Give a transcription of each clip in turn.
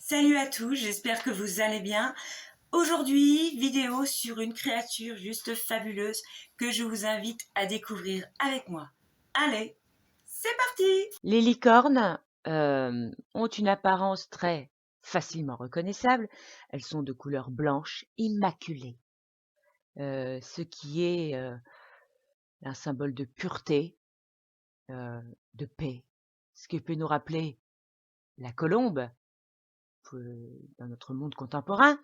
Salut à tous, j'espère que vous allez bien. Aujourd'hui, vidéo sur une créature juste fabuleuse que je vous invite à découvrir avec moi. Allez, c'est parti! Les licornes ont une apparence très facilement reconnaissable. Elles sont de couleur blanche immaculée, ce qui est un symbole de pureté, de paix, ce qui peut nous rappeler la colombe dans notre monde contemporain.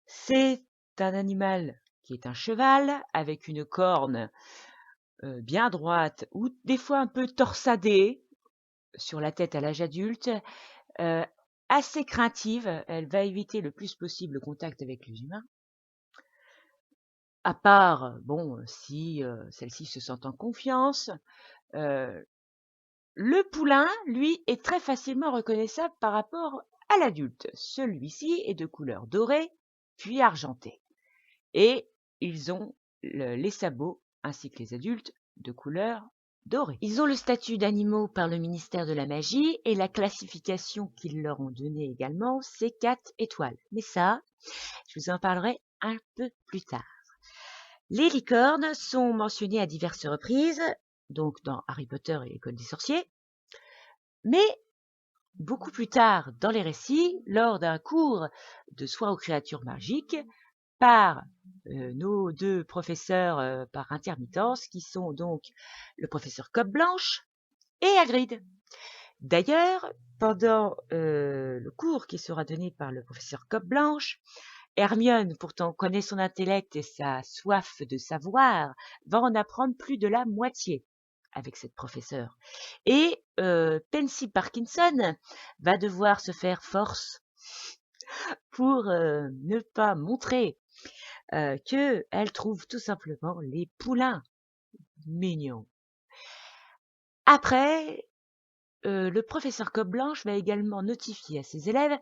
C'est un animal qui est un cheval avec une corne bien droite ou des fois un peu torsadée sur la tête à l'âge adulte. Heu, Assez craintive, elle va éviter le plus possible le contact avec les humains, à part, bon, si, celle-ci se sent en confiance. Heu, le poulain, lui, est très facilement reconnaissable par rapport à l'adulte. Celui-ci est de couleur dorée, puis argentée et ils ont les sabots, ainsi que les adultes, de couleur dorée. Ils ont le statut d'animaux par le ministère de la Magie et la classification qu'ils leur ont donnée également, c'est 4 étoiles. Mais ça, je vous en parlerai un peu plus tard. Les licornes sont mentionnées à diverses reprises, donc dans Harry Potter et l'école des sorciers, mais beaucoup plus tard dans les récits, lors d'un cours de soins aux créatures magiques, par nos deux professeurs par intermittence, qui sont donc le professeur Cobblanche et Hagrid. D'ailleurs, pendant le cours qui sera donné par le professeur Cobblanche, Hermione, pourtant connaît son intellect et sa soif de savoir, va en apprendre plus de la moitié avec cette professeure. Et Pansy Parkinson va devoir se faire force pour ne pas montrer qu'elle trouve tout simplement les poulains mignons. Après, le professeur Cobblanche va également notifier à ses élèves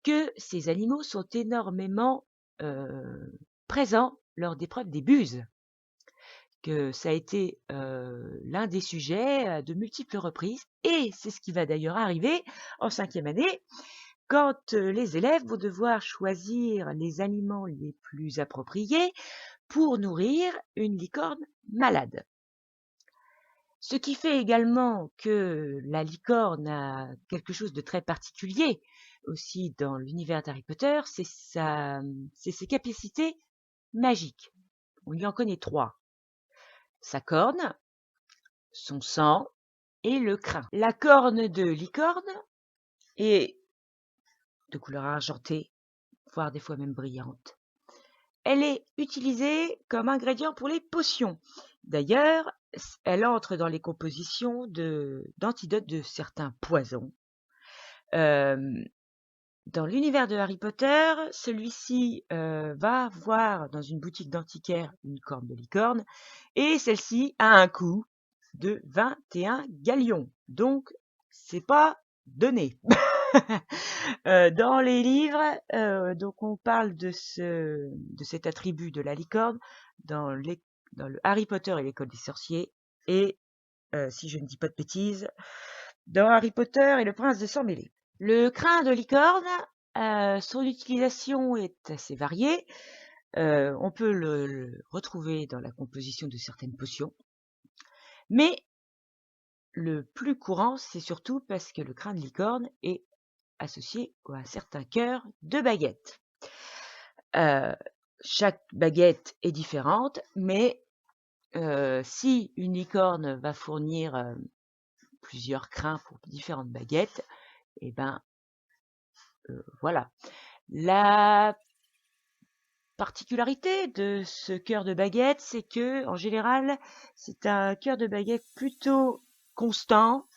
que ces animaux sont énormément présents lors d'épreuves des buses, que ça a été l'un des sujets à de multiples reprises, et c'est ce qui va d'ailleurs arriver en 5e année, quand les élèves vont devoir choisir les aliments les plus appropriés pour nourrir une licorne malade. Ce qui fait également que la licorne a quelque chose de très particulier aussi dans l'univers d'Harry Potter, c'est ses capacités magiques. On lui en connaît 3. Sa corne, son sang et le crin. La corne de licorne est de couleur argentée, voire des fois même brillante. Elle est utilisée comme ingrédient pour les potions. D'ailleurs, elle entre dans les compositions d'antidotes de certains poisons. Dans l'univers de Harry Potter, celui-ci va voir dans une boutique d'antiquaire une corne de licorne, et celle-ci a un coût de 21 galions. Donc, c'est pas donné. Dans les livres, donc on parle de cet attribut de la licorne dans le Harry Potter et l'école des sorciers, et si je ne dis pas de bêtises, dans Harry Potter et le prince de sang-mêlé. Le crin de licorne, son utilisation est assez variée. On peut le retrouver dans la composition de certaines potions, mais le plus courant, c'est surtout parce que le crin de licorne est associé à un certain cœur de baguette. Chaque baguette est différente, mais si une licorne va fournir plusieurs crins pour différentes baguettes, et ben voilà. La particularité de ce cœur de baguette, c'est que en général, c'est un cœur de baguette plutôt constant,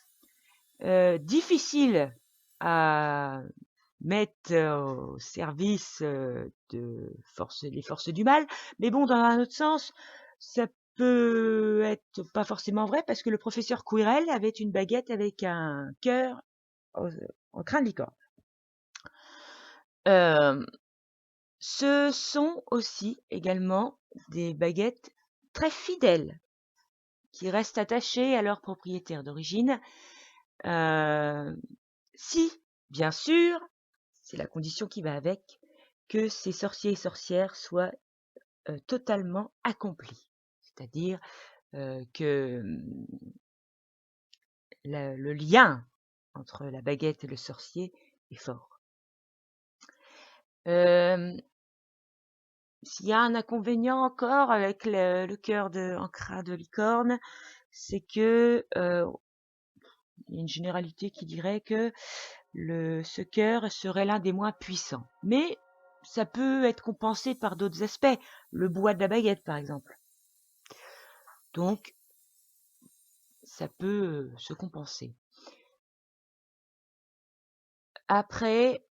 difficile à mettre au service des forces du mal. Mais bon, dans un autre sens, ça peut être pas forcément vrai, parce que le professeur Quirrell avait une baguette avec un cœur en crin de licorne. Ce sont aussi également des baguettes très fidèles, qui restent attachées à leur propriétaire d'origine, si, bien sûr, c'est la condition qui va avec, que ces sorciers et sorcières soient totalement accomplis. C'est-à-dire que le lien entre la baguette et le sorcier est fort. S'il y a un inconvénient encore avec le cœur en crin de licorne, c'est que il y a une généralité qui dirait que ce cœur serait l'un des moins puissants. Mais ça peut être compensé par d'autres aspects, le bois de la baguette par exemple. Donc, ça peut se compenser. Après,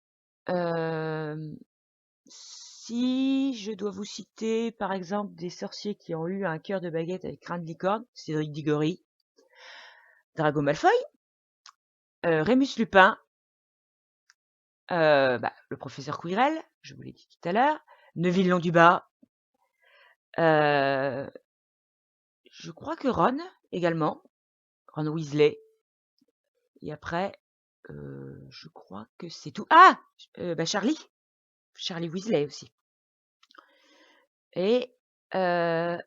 si je dois vous citer par exemple des sorciers qui ont eu un cœur de baguette avec crâne de licorne, Cédric Diggory, Drago Malfoy, Rémus Lupin, le professeur Quirrell, je vous l'ai dit tout à l'heure, Neville Londubat, je crois que Ron également, Ron Weasley. Et après, je crois que c'est tout. Ah, Charlie Weasley aussi. Et Mary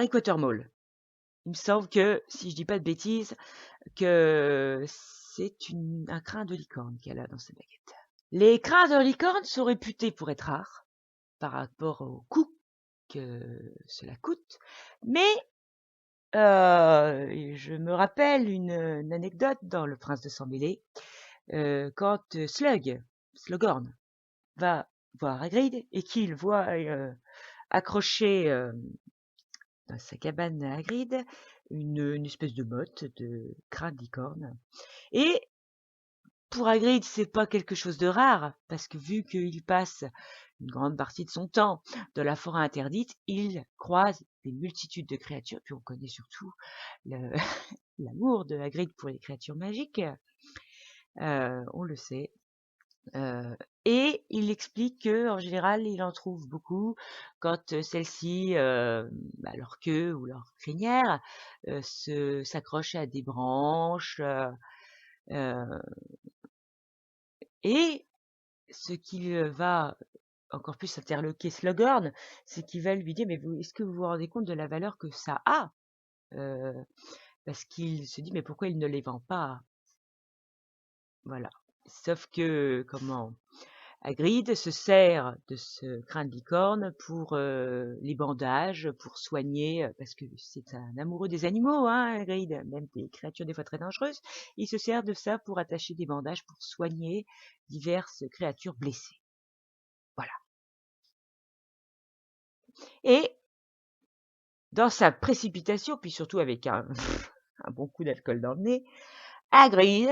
Quatermaul. Il me semble que, si je dis pas de bêtises, que c'est un crin de licorne qu'elle a dans sa baguette. Les crins de licorne sont réputés pour être rares par rapport au coût que cela coûte, mais je me rappelle une anecdote dans Le Prince de Sang-Mêlé, quand Slughorn va voir Hagrid et qu'il voit accroché dans sa cabane à Hagrid une espèce de motte de crâne de licorne. Et pour Hagrid, c'est pas quelque chose de rare, parce que vu qu'il passe une grande partie de son temps dans la forêt interdite, il croise des multitudes de créatures, puis on connaît surtout l'amour de Hagrid pour les créatures magiques, on le sait. Et il explique que en général, il en trouve beaucoup quand celles-ci, leur queue ou leur crinière s'accrochent à des branches. Et ce qui va encore plus interloquer Slughorn, c'est qu'il va lui dire mais est-ce que vous vous rendez compte de la valeur que ça a, parce qu'il se dit mais pourquoi il ne les vend pas? Voilà. Sauf que Hagrid se sert de ce crin de licorne pour les bandages, pour soigner, parce que c'est un amoureux des animaux, hein, Hagrid, même des créatures des fois très dangereuses. Il se sert de ça pour attacher des bandages pour soigner diverses créatures blessées. Voilà. Et dans sa précipitation, puis surtout avec un bon coup d'alcool dans le nez, Hagrid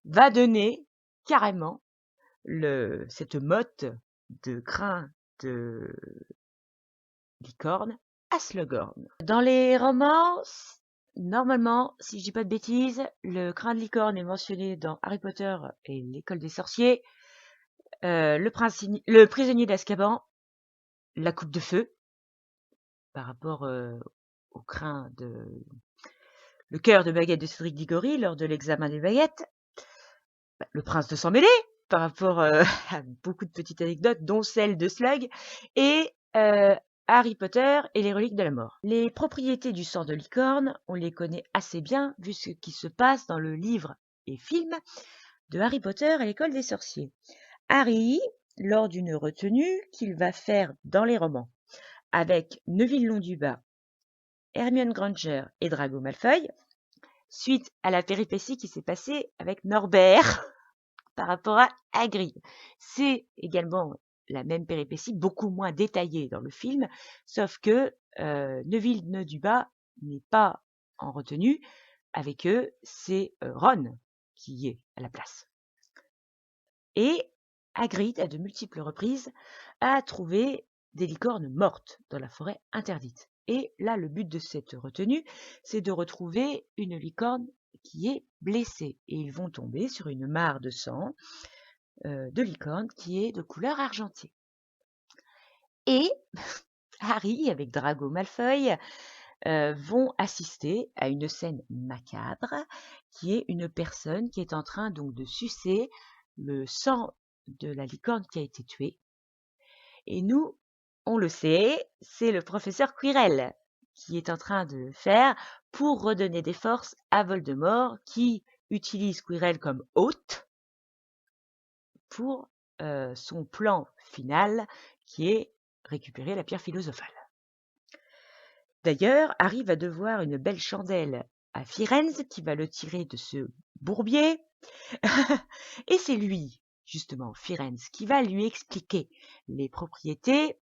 va donner carrément cette motte de crin de licorne à Slughorn. Dans les romans, normalement, si je dis pas de bêtises, le crin de licorne est mentionné dans Harry Potter et l'école des sorciers, le prisonnier d'Azkaban, la coupe de feu, par rapport au le cœur de baguette de Cédric Diggory lors de l'examen des baguettes, le prince de Sang-Mêlé, par rapport à beaucoup de petites anecdotes, dont celle de Slug, et Harry Potter et les reliques de la mort. Les propriétés du sang de licorne, on les connaît assez bien, vu ce qui se passe dans le livre et film de Harry Potter et l'école des sorciers. Harry, lors d'une retenue qu'il va faire dans les romans, avec Neville Londubat, Hermione Granger et Drago Malfoy, suite à la péripétie qui s'est passée avec Norbert par rapport à Hagrid. C'est également la même péripétie, beaucoup moins détaillée dans le film, sauf que Neville Londubat n'est pas en retenue. Avec eux, c'est Ron qui est à la place. Et Hagrid, à de multiples reprises, a trouvé des licornes mortes dans la forêt interdite. Et là, le but de cette retenue, c'est de retrouver une licorne qui est blessée. Et ils vont tomber sur une mare de sang de licorne qui est de couleur argentée. Et Harry, avec Drago Malfoy, vont assister à une scène macabre qui est une personne qui est en train donc de sucer le sang de la licorne qui a été tuée. Et nous, on le sait, c'est le professeur Quirrell qui est en train de le faire pour redonner des forces à Voldemort qui utilise Quirrell comme hôte pour son plan final qui est récupérer la pierre philosophale. D'ailleurs, Harry va devoir une belle chandelle à Firenze qui va le tirer de ce bourbier. Et c'est lui, justement, Firenze, qui va lui expliquer les propriétés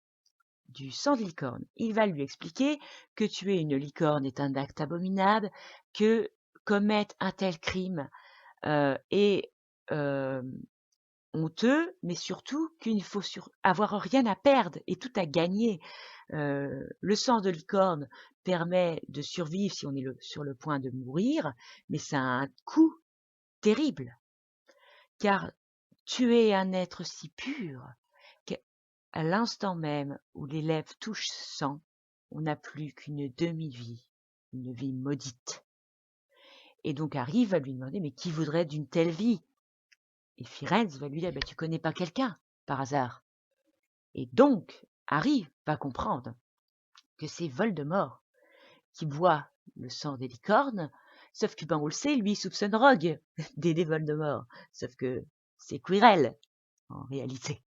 du sang de licorne. Il va lui expliquer que tuer une licorne est un acte abominable, que commettre un tel crime est honteux, mais surtout qu'il ne faut avoir rien à perdre et tout à gagner. Le sang de licorne permet de survivre si on est sur le point de mourir, mais ça a un coût terrible, car tuer un être si pur qu'à l'instant même où les lèvres touchent ce sang, on n'a plus qu'une demi-vie, une vie maudite. Et donc Harry va lui demander, mais qui voudrait d'une telle vie? Et Firenze va lui dire, tu connais pas quelqu'un, par hasard. Et donc, Harry va comprendre que c'est Voldemort qui boit le sang des licornes, sauf que, on le sait, lui, il soupçonne Rogue d'aider Voldemort, sauf que c'est Quirrell, en réalité.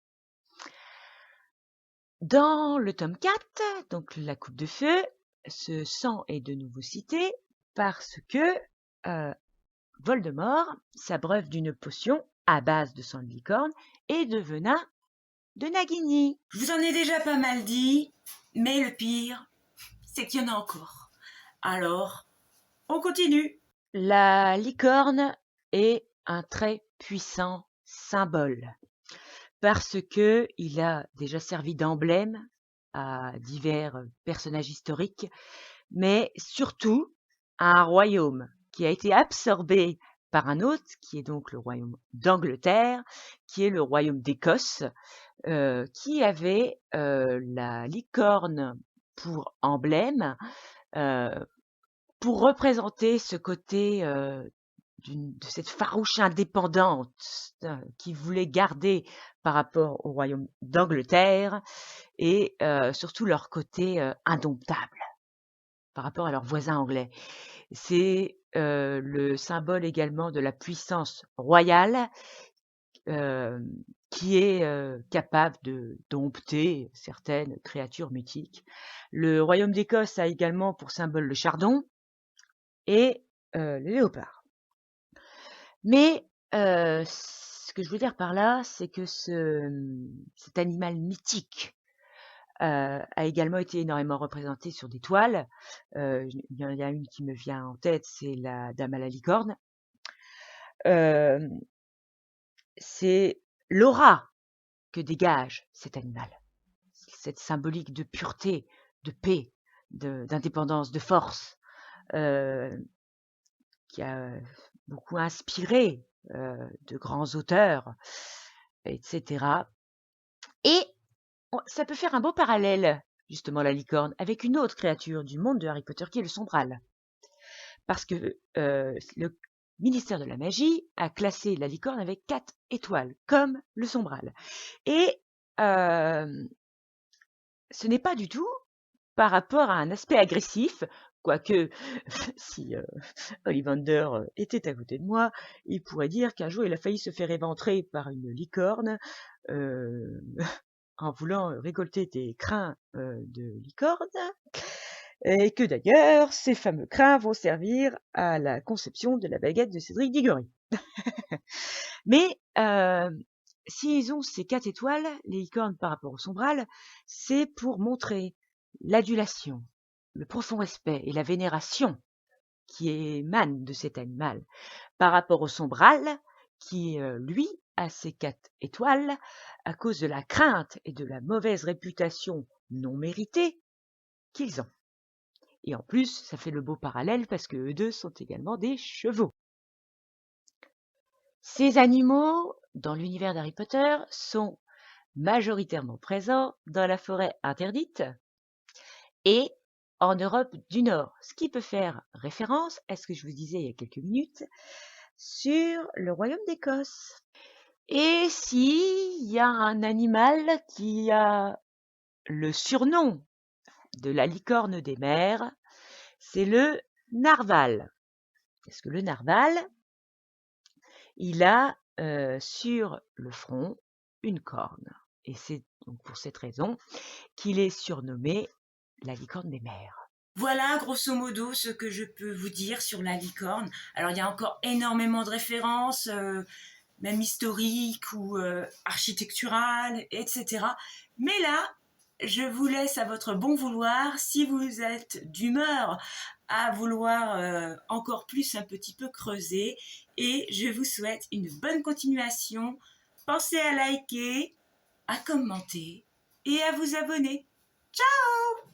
Dans le tome 4, donc la coupe de feu, ce sang est de nouveau cité parce que Voldemort s'abreuve d'une potion à base de sang de licorne et de venin de Nagini. Je vous en ai déjà pas mal dit, mais le pire, c'est qu'il y en a encore. Alors, on continue. La licorne est un très puissant symbole parce que il a déjà servi d'emblème à divers personnages historiques, mais surtout à un royaume qui a été absorbé par un autre, qui est donc le royaume d'Angleterre, qui est le royaume d'Écosse, qui avait la licorne pour emblème, pour représenter ce côté de cette farouche indépendante qui voulait garder par rapport au royaume d'Angleterre et surtout leur côté indomptable par rapport à leurs voisins anglais. C'est le symbole également de la puissance royale qui est capable de dompter certaines créatures mythiques. Le royaume d'Écosse a également pour symbole le chardon et le léopard. Mais ce que je veux dire par là, c'est que cet animal mythique a également été énormément représenté sur des toiles. Il y en a une qui me vient en tête, c'est la Dame à la licorne. C'est l'aura que dégage cet animal, cette symbolique de pureté, de paix, d'indépendance, de force, qui a beaucoup inspiré de grands auteurs, etc. Et ça peut faire un beau parallèle, justement, la licorne, avec une autre créature du monde de Harry Potter qui est le Sombral. Parce que le ministère de la Magie a classé la licorne avec 4 étoiles, comme le Sombral. Et ce n'est pas du tout par rapport à un aspect agressif, quoique si Ollivander était à côté de moi, il pourrait dire qu'un jour il a failli se faire éventrer par une licorne en voulant récolter des crins de licorne, et que d'ailleurs ces fameux crins vont servir à la conception de la baguette de Cédric Diggory. Mais s'ils ont ces 4 étoiles, les licornes par rapport au Sombral, c'est pour montrer l'adulation, le profond respect et la vénération qui émanent de cet animal par rapport au Sombral, qui, lui, a ses 4 étoiles à cause de la crainte et de la mauvaise réputation non méritée qu'ils ont. Et en plus, ça fait le beau parallèle parce que eux deux sont également des chevaux. Ces animaux, dans l'univers d'Harry Potter, sont majoritairement présents dans la forêt interdite et en Europe du Nord, ce qui peut faire référence à ce que je vous disais il y a quelques minutes sur le royaume d'Écosse. Et s'il y a un animal qui a le surnom de la licorne des mers, c'est le narval. Parce que le narval, il a sur le front une corne. Et c'est donc pour cette raison qu'il est surnommé la licorne des mers. Voilà grosso modo ce que je peux vous dire sur la licorne. Alors il y a encore énormément de références, même historiques ou architecturales, etc. Mais là, je vous laisse à votre bon vouloir. Si vous êtes d'humeur à vouloir encore plus un petit peu creuser, et je vous souhaite une bonne continuation. Pensez à liker, à commenter et à vous abonner. Ciao!